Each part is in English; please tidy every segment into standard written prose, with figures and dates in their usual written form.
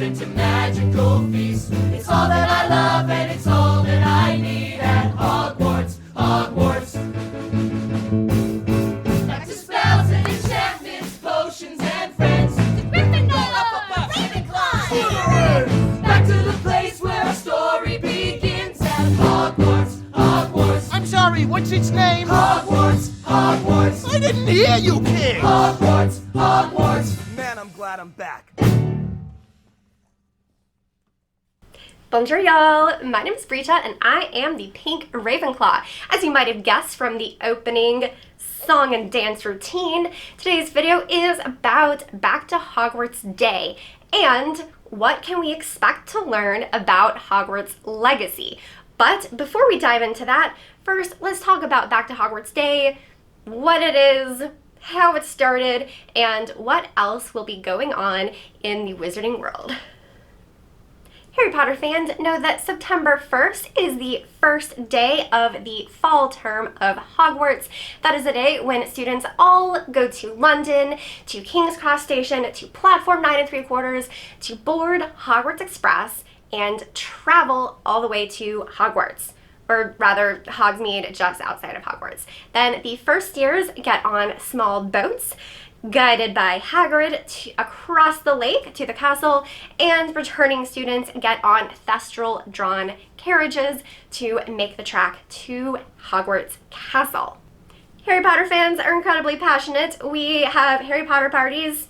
into magical feasts. It's all that I love and it's all that I need at Hogwarts, Hogwarts. Back to spells and enchantments, potions and friends. To Gryffindor, Ravenclaw, back to the place where our story begins at Hogwarts, Hogwarts. I'm sorry, what's its name? Hogwarts, Hogwarts. I didn't hear you, King! Hogwarts, Hogwarts. Man, I'm glad I'm back. Bonjour, y'all. My name is Brita, and I am the Pink Ravenclaw. As you might have guessed from the opening song and dance routine, today's video is about Back to Hogwarts Day and what can we expect to learn about Hogwarts Legacy. But before we dive into that, first let's talk about Back to Hogwarts Day, what it is, how it started, and what else will be going on in the wizarding world. Harry Potter fans know that September 1st is the first day of the fall term of Hogwarts. That is a day when students all go to London, to King's Cross Station, to platform 9 3/4, to board Hogwarts Express, and travel all the way to Hogwarts. Or rather, Hogsmeade, just outside of Hogwarts. Then the first years get on small boats, guided by Hagrid across the lake to the castle, and returning students get on thestral-drawn carriages to make the trek to Hogwarts Castle. Harry Potter fans are incredibly passionate. We have Harry Potter parties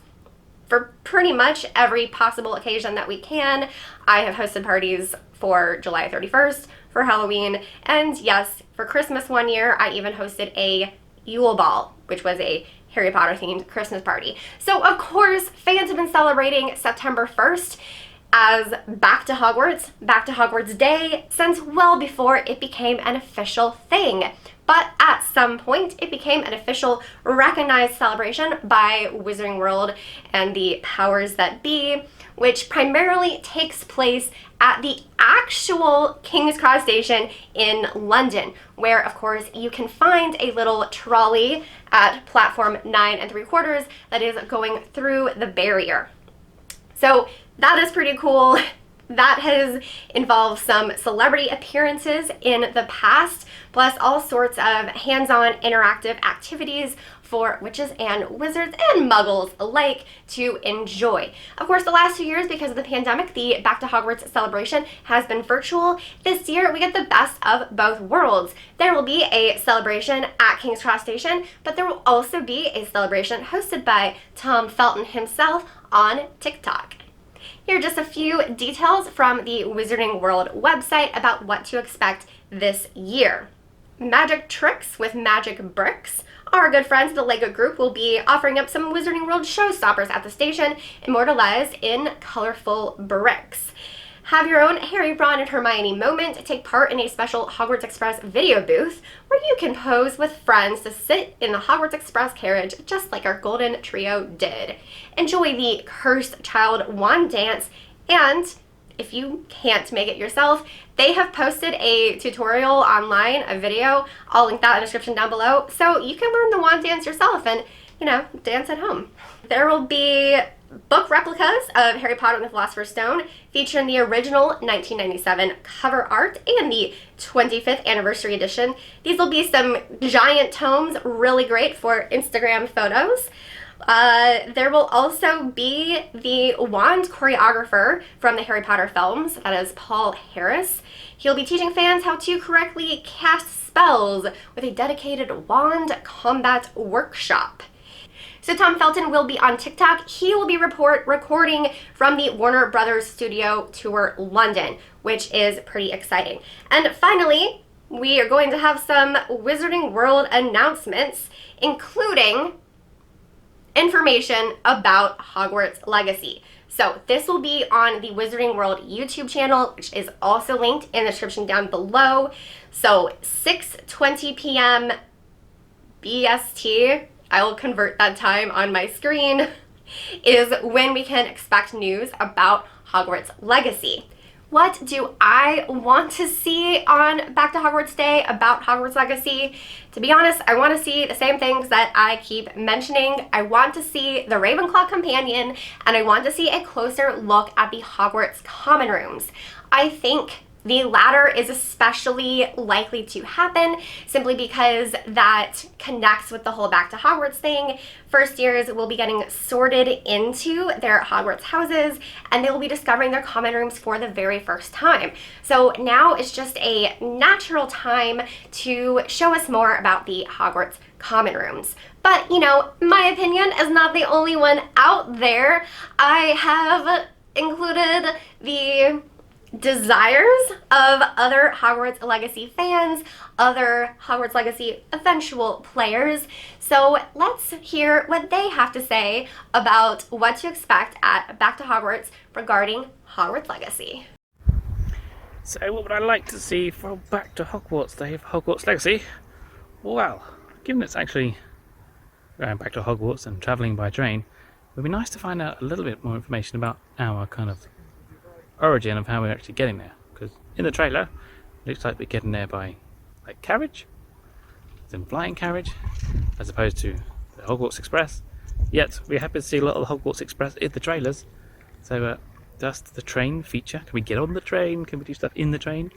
for pretty much every possible occasion that we can. I have hosted parties for July 31st, for Halloween, and yes, for Christmas one year, I even hosted a Yule Ball, which was a Harry Potter themed Christmas party. So of course, fans have been celebrating September 1st as Back to Hogwarts Day, since well before it became an official thing. But at some point, it became an official recognized celebration by Wizarding World and the powers that be, which primarily takes place at the actual King's Cross Station in London, where of course you can find a little trolley at platform 9 3/4 that is going through the barrier. So that is pretty cool. That has involved some celebrity appearances in the past, plus all sorts of hands-on interactive activities for witches and wizards and muggles alike to enjoy. Of course, the last 2 years, because of the pandemic, the Back to Hogwarts celebration has been virtual. This year, we get the best of both worlds. There will be a celebration at King's Cross Station, but there will also be a celebration hosted by Tom Felton himself on TikTok. Here are just a few details from the Wizarding World website about what to expect this year. Magic Tricks with Magic Bricks. Our good friends, the LEGO group, will be offering up some Wizarding World showstoppers at the station, immortalized in colorful bricks. Have your own Harry, Ron, and Hermione moment. Take part in a special Hogwarts Express video booth where you can pose with friends to sit in the Hogwarts Express carriage just like our golden trio did. Enjoy the Cursed Child wand dance, and if you can't make it yourself, they have posted a tutorial online, a video. I'll link that in the description down below, so you can learn the wand dance yourself and, you know, dance at home. There will be book replicas of Harry Potter and the Philosopher's Stone featuring the original 1997 cover art and the 25th anniversary edition. These will be some giant tomes, really great for Instagram photos. There will also be the wand choreographer from the Harry Potter films, that is Paul Harris. He'll be teaching fans how to correctly cast spells with a dedicated wand combat workshop. So Tom Felton will be on TikTok. He will be recording from the Warner Brothers Studio Tour London, which is pretty exciting. And finally, we are going to have some Wizarding World announcements, including information about Hogwarts Legacy. So this will be on the Wizarding World YouTube channel, which is also linked in the description down below. So 6:20 p.m. BST, I will convert that time on my screen, is when we can expect news about Hogwarts Legacy. What do I want to see on Back to Hogwarts Day about Hogwarts Legacy? To be honest, I want to see the same things that I keep mentioning. I want to see the Ravenclaw companion, and I want to see a closer look at the Hogwarts common rooms. I think the latter is especially likely to happen simply because that connects with the whole Back to Hogwarts thing. First years will be getting sorted into their Hogwarts houses, and they will be discovering their common rooms for the very first time. So now it's just a natural time to show us more about the Hogwarts common rooms. But, you know, my opinion is not the only one out there. I have included the desires of other Hogwarts Legacy fans, other Hogwarts Legacy eventual players. So let's hear what they have to say about what to expect at Back to Hogwarts regarding Hogwarts Legacy. So what would I like to see for Back to Hogwarts Day of Hogwarts Legacy? Well, given it's actually going back to Hogwarts and travelling by train, it would be nice to find out a little bit more information about our kind of origin of how we're actually getting there, because in the trailer it looks like we're getting there by like carriage, as in flying carriage, as opposed to the Hogwarts Express. Yet we happen to see a lot of the Hogwarts Express in the trailers. So does the train feature? Can we get on the train? Can we do stuff in the train?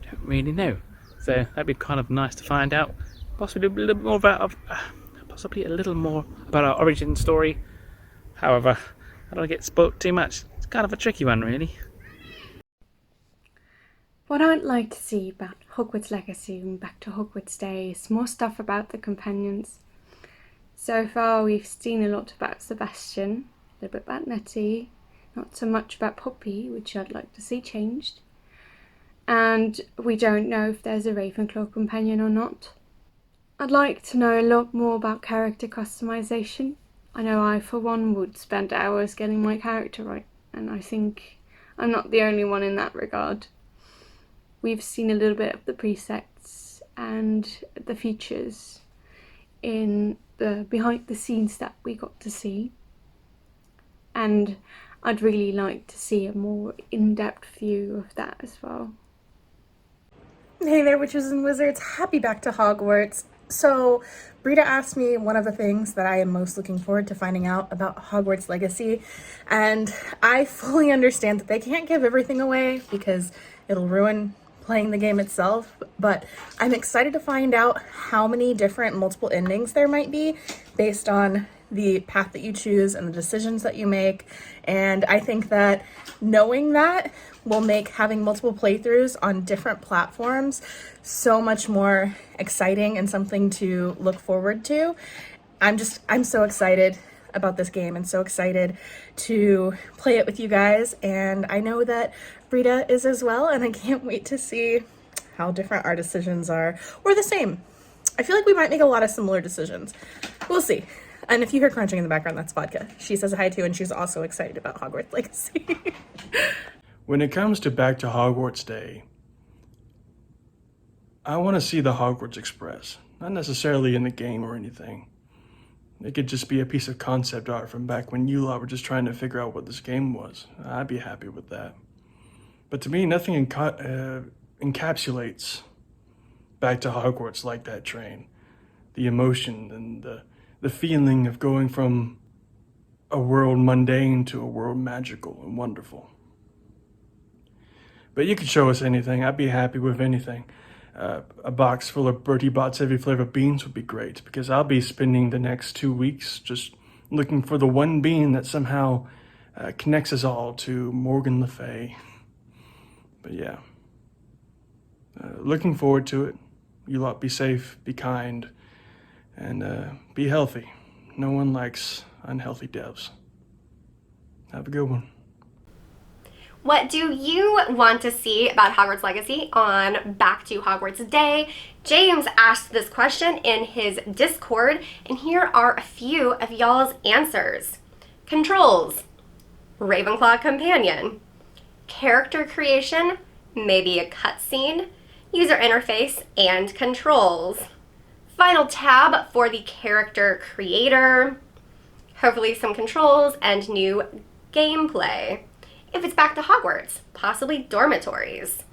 Don't really know. So that'd be kind of nice to find out. Possibly a little more about our origin story. However, I don't want to get spoiled too much. It's kind of a tricky one, really. What I'd like to see about Hogwarts Legacy and Back to Hogwarts Day is more stuff about the companions. So far we've seen a lot about Sebastian, a little bit about Nettie, not so much about Poppy, which I'd like to see changed. And we don't know if there's a Ravenclaw companion or not. I'd like to know a lot more about character customization. I know I, for one, would spend hours getting my character right, and I think I'm not the only one in that regard. We've seen a little bit of the presets and the features in the behind the scenes that we got to see, and I'd really like to see a more in-depth view of that as well. Hey there, witches and wizards. Happy Back to Hogwarts. So, Brita asked me one of the things that I am most looking forward to finding out about Hogwarts Legacy, and I fully understand that they can't give everything away because it'll ruin playing the game itself, but I'm excited to find out how many different multiple endings there might be based on the path that you choose and the decisions that you make. And I think that knowing that will make having multiple playthroughs on different platforms so much more exciting and something to look forward to. I'm so excited about this game and so excited to play it with you guys, and I know that Brita is as well, and I can't wait to see how different our decisions are, or the same. I feel like we might make a lot of similar decisions. We'll see. And if you hear crunching in the background, that's Vodka. She says hi too, and she's also excited about Hogwarts Legacy. When it comes to Back to Hogwarts Day, I want to see the Hogwarts Express. Not necessarily in the game or anything. It could just be a piece of concept art from back when you lot were just trying to figure out what this game was. I'd be happy with that. But to me, nothing encapsulates Back to Hogwarts like that train. The emotion and the feeling of going from a world mundane to a world magical and wonderful. But you could show us anything. I'd be happy with anything. A box full of Bertie Bott's every flavor beans would be great, because I'll be spending the next 2 weeks just looking for the one bean that somehow connects us all to Morgan Le Fay. But yeah, looking forward to it. You lot be safe, be kind, and be healthy. No one likes unhealthy devs. Have a good one. What do you want to see about Hogwarts Legacy on Back to Hogwarts Day? James asked this question in his Discord, and here are a few of y'all's answers. Controls, Ravenclaw companion, character creation, maybe a cutscene, user interface, and controls. Final tab for the character creator, hopefully some controls and new gameplay. if it's back to Hogwarts, possibly dormitories.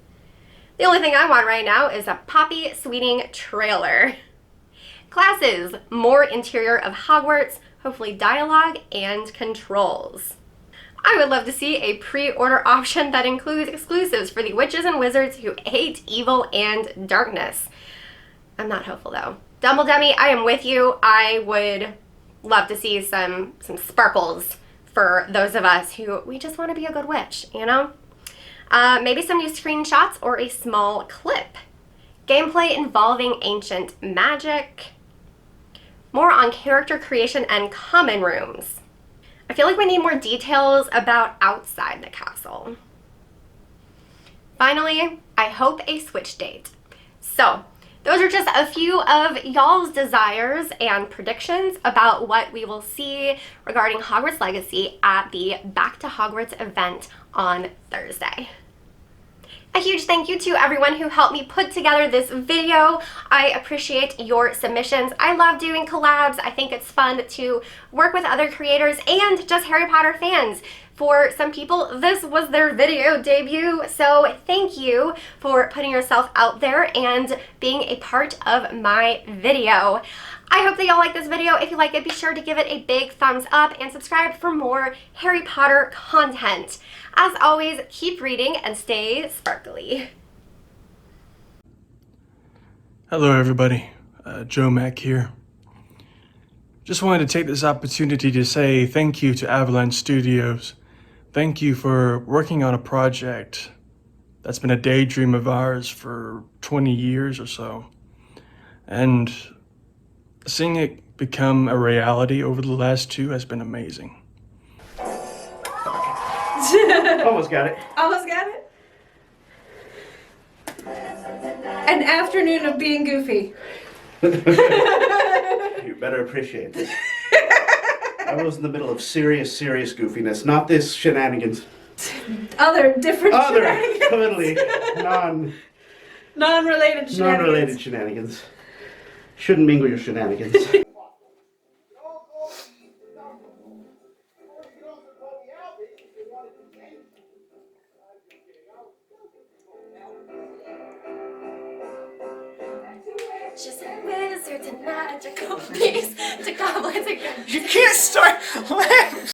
The only thing I want right now is a Poppy Sweeting trailer. Classes, more interior of Hogwarts, hopefully dialogue and controls. I would love to see a pre-order option that includes exclusives for the witches and wizards who hate evil and darkness. I'm not hopeful though. Dumbledore, I am with you. I would love to see some sparkles for those of us who we just want to be a good witch, you know? Maybe some new screenshots or a small clip. Gameplay involving ancient magic. More on character creation and common rooms. I feel like we need more details about outside the castle. Finally, I hope a Switch date. So, those are just a few of y'all's desires and predictions about what we will see regarding Hogwarts Legacy at the Back to Hogwarts event on Thursday. A huge thank you to everyone who helped me put together this video. I appreciate your submissions. I love doing collabs. I think it's fun to work with other creators and just Harry Potter fans. For some people, this was their video debut, so thank you for putting yourself out there and being a part of my video. I hope that y'all like this video. If you like it, be sure to give it a big thumbs up and subscribe for more Harry Potter content. As always, keep reading and stay sparkly. Hello everybody, Joe Mack here. Just wanted to take this opportunity to say thank you to Avalanche Studios. Thank you for working on a project that's been a daydream of ours for 20 years or so. And seeing it become a reality over the last 2 has been amazing. Almost got it. Almost got it. An afternoon of being goofy. You better appreciate this. I was in the middle of serious goofiness, not this shenanigans. Other different shenanigans. Totally Non-related shenanigans. non-related shenanigans. Shouldn't mingle your shenanigans. Just wizards and magical beasts to goblins and You can't start laughing.